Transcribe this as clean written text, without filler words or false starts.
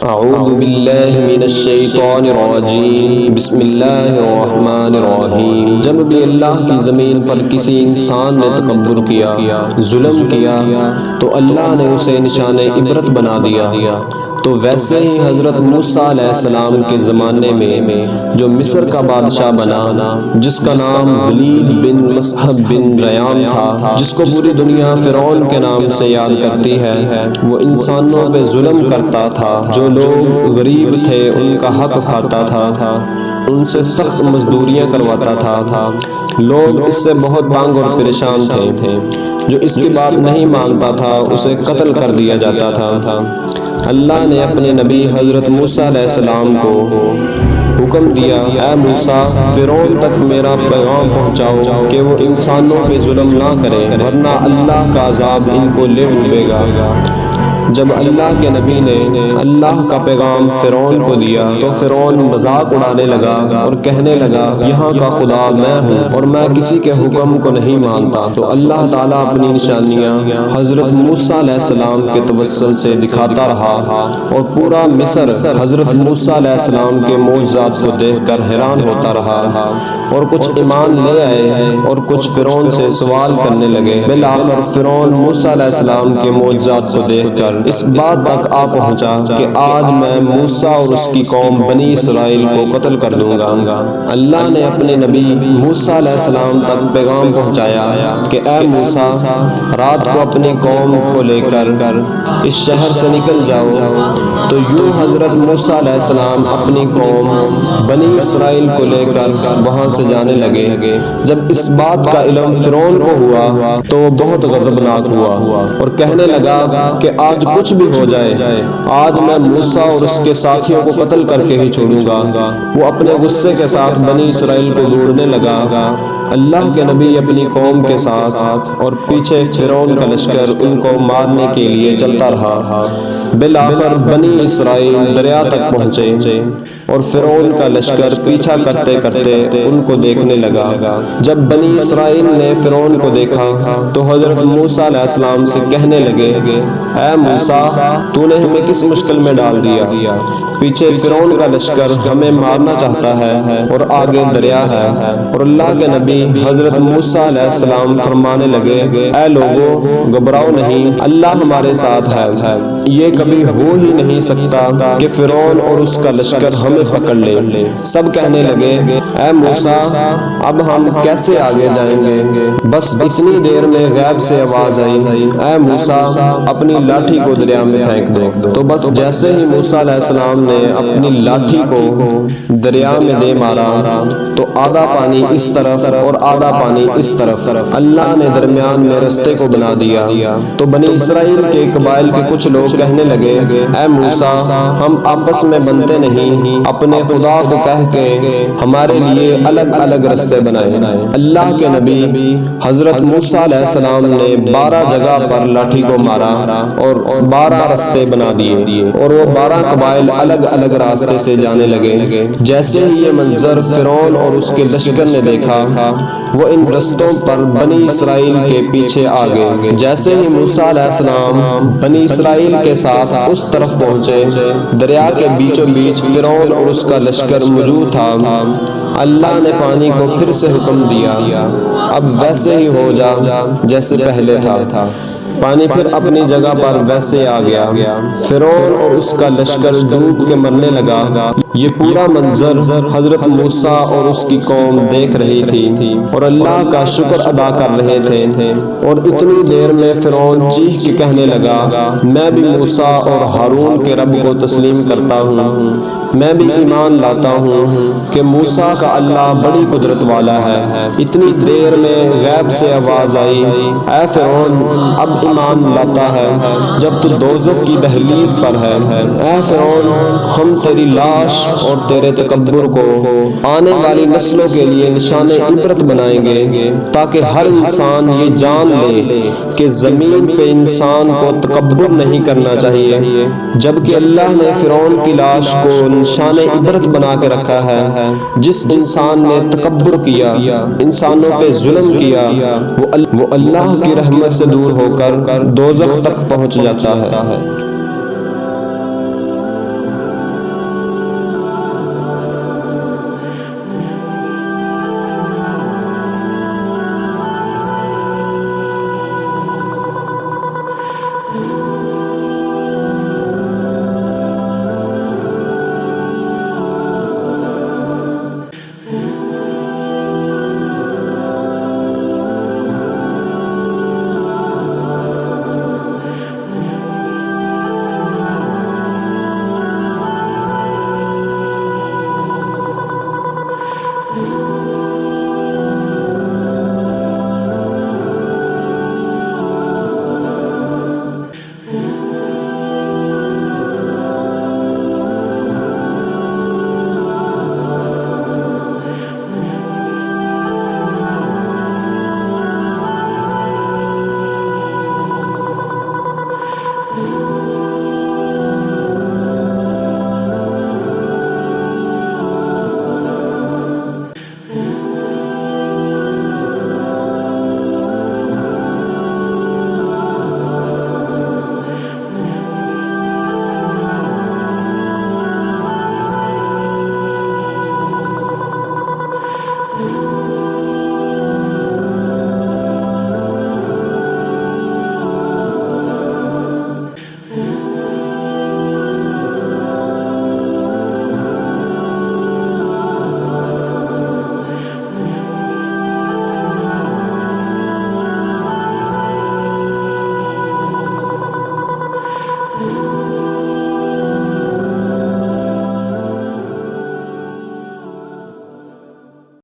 اعوذ باللہ من الشیطان الرجیم بسم اللہ الرحمن الرحیم۔ جب بھی اللہ کی زمین پر کسی انسان نے تکبر کیا، ظلم کیا، تو اللہ نے اسے نشان عبرت بنا دیا۔ تو ویسے ہی حضرت موسیٰ علیہ السلام کے زمانے میں جو مصر کا بادشاہ بنا، جس کا نام ولید بن مصعب بن ریان تھا، جس کو پوری دنیا فرعون کے نام سے یاد کرتی ہے، وہ انسانوں پہ ظلم کرتا تھا۔ جو لوگ غریب تھے ان کا حق کھاتا تھا، ان سے سخت مزدوریاں کرواتا تھا۔ لوگ اس سے بہت تنگ اور پریشان تھے۔ جو اس کی بات نہیں مانتا تھا اسے قتل کر دیا جاتا تھا۔ اللہ نے اپنے نبی حضرت موسیٰ علیہ السلام کو حکم دیا، اے موسیٰ، فرعون تک میرا پیغام پہنچاؤ کہ وہ انسانوں پہ ظلم نہ کرے، ورنہ اللہ کا عذاب ان کو لے ڈوبے گا۔ جب اللہ کے نبی نے اللہ کا پیغام فرعون کو دیا تو فرعون مذاق اڑانے لگا اور کہنے لگا، یہاں کا خدا میں ہوں اور میں کسی کے حکم کو نہیں مانتا۔ تو اللہ تعالیٰ اپنی نشانیاں حضرت موسیٰ علیہ السلام کے توسل سے دکھاتا رہا اور پورا مصر حضرت موسیٰ علیہ السلام کے معجزات کو دیکھ کر حیران ہوتا رہا، اور کچھ ایمان لے آئے اور کچھ فرعون سے سوال کرنے لگے۔ بالآخر فرعون موسیٰ علیہ السلام کے معجزات کو دیکھ کر اس بات تک آ پہنچا کہ آج میں موسیٰ اور اس کی قوم بنی اسرائیل کو قتل کر دوں گا۔ اللہ نے اپنے نبی موسیٰ علیہ السلام تک پیغام پہنچایا کہ اے موسیٰ، رات کو اپنی قوم کو لے کر اس شہر سے نکل جاؤ۔ تو یوں حضرت موسیٰ علیہ السلام اپنی قوم بنی اسرائیل کو لے کر وہاں سے جانے لگے۔ جب اس بات کا علم فرعون کو ہوا تو وہ بہت غضبناک ہوا اور کہنے لگا کہ آج کچھ بھی ہو جائے، آج میں موسیٰ اور اس کے ساتھیوں کو قتل کر کے ہی چھوڑوں گا۔ وہ اپنے غصے کے ساتھ بنی اسرائیل کو ڈھونڈنے لگا۔ اللہ کے نبی اپنی قوم کے ساتھ اور پیچھے فرعون کا لشکر ان کو مارنے کے لیے چلتا رہا۔ بالآخر بنی اسرائیل دریا تک پہنچے اور فرعون کا لشکر پیچھا کرتے کرتے ان کو دیکھنے لگا۔ جب بنی اسرائیل نے فرعون کو دیکھا تو حضرت موسیٰ علیہ السلام سے کہنے لگے، اے موسیٰ، تو نے ہمیں کس مشکل میں ڈال دیا؟ پیچھے فرعون کا لشکر ہمیں مارنا چاہتا ہے اور آگے دریا ہے۔ اور اللہ کے نبی حضرت موسیٰ علیہ السلام فرمانے لگے، اے لوگو، گھبراؤ نہیں، اللہ ہمارے ساتھ ہے۔ یہ کبھی ہو ہی نہیں سکتا کہ فرعون اور اس کا لشکر ہمیں پکڑ لے۔ سب کہنے لگے، اے موسیٰ، اب ہم کیسے آگے جائیں گے؟ بس اتنی دیر میں غیب سے آواز آئی، اے موسیٰ، اپنی لاٹھی کو دریا میں پھینک دو۔ تو بس جیسے ہی موسیٰ علیہ السلام نے اپنی لاٹھی کو دریا میں دے مارا تو آدھا پانی اس طرف اور آدھا پانی اس طرف، اللہ نے درمیان میں رستے کو بنا دیا۔ تو بنی اسرائیل کے قبائل کے کچھ لوگ کہنے لگے، اے موسیٰ، ہم آپس میں بنتے نہیں، اپنے خدا کو کہہ کے ہمارے لیے الگ الگ رستے بنائے۔ اللہ کے نبی حضرت موسیٰ علیہ السلام نے 12 جگہ پر لاٹھی کو مارا اور 12 رستے بنا دیے، اور وہ 12 قبائل الگ الگ راستے سے جانے لگے۔ جیسے ہی یہ منظر فرعون اور اس کے لشکر نے دیکھا، وہ ان رستوں پر بنی اسرائیل کے پیچھے آ گئے۔ جیسے ہی موسیٰ علیہ السلام بنی اسرائیل کے ساتھ اس طرف پہنچے، دریا کے بیچوں بیچ فرعون اور اس کا لشکر موجود تھا۔ اللہ نے پانی کو پھر سے حکم دیا، اب ویسے ہی ہو جا جیسے پہلے تھا۔ پانی پھر اپنی جگہ پر ویسے آ گیا۔ فرعون اور اس کا لشکر ڈوب کے مرنے لگا۔ یہ پورا منظر حضرت موسیٰ اور اس کی قوم دیکھ رہی تھی اور اللہ کا شکر ادا کر رہے تھے۔ اور اتنی دیر میں فرعون چیخ کے کہنے لگا، میں بھی موسیٰ اور ہارون کے رب کو تسلیم کرتا ہوں، میں بھی ایمان لاتا ہوں کہ موسیٰ کا اللہ بڑی قدرت والا ہے۔ اتنی دیر میں غیب سے آواز آئی، اے فرعون، اب ایمان لاتا ہے جب تو دوزخ کی دہلیز پر ہے۔ اے فرعون، ہم تیری لاش اور تیرے تکبر کو آنے والی نسلوں کے لیے نشان عبرت بنائیں گے، تاکہ ہر انسان یہ جان لے کہ زمین پہ انسان کو تکبر نہیں کرنا چاہیے، جبکہ اللہ نے فرعون کی لاش کو نشان عبرت بنا کے رکھا ہے۔ جس انسان نے تکبر کیا، انسانوں پہ ظلم کیا، وہ اللہ کی رحمت سے دور ہو کر دوزخ تک پہنچ جاتا ہے۔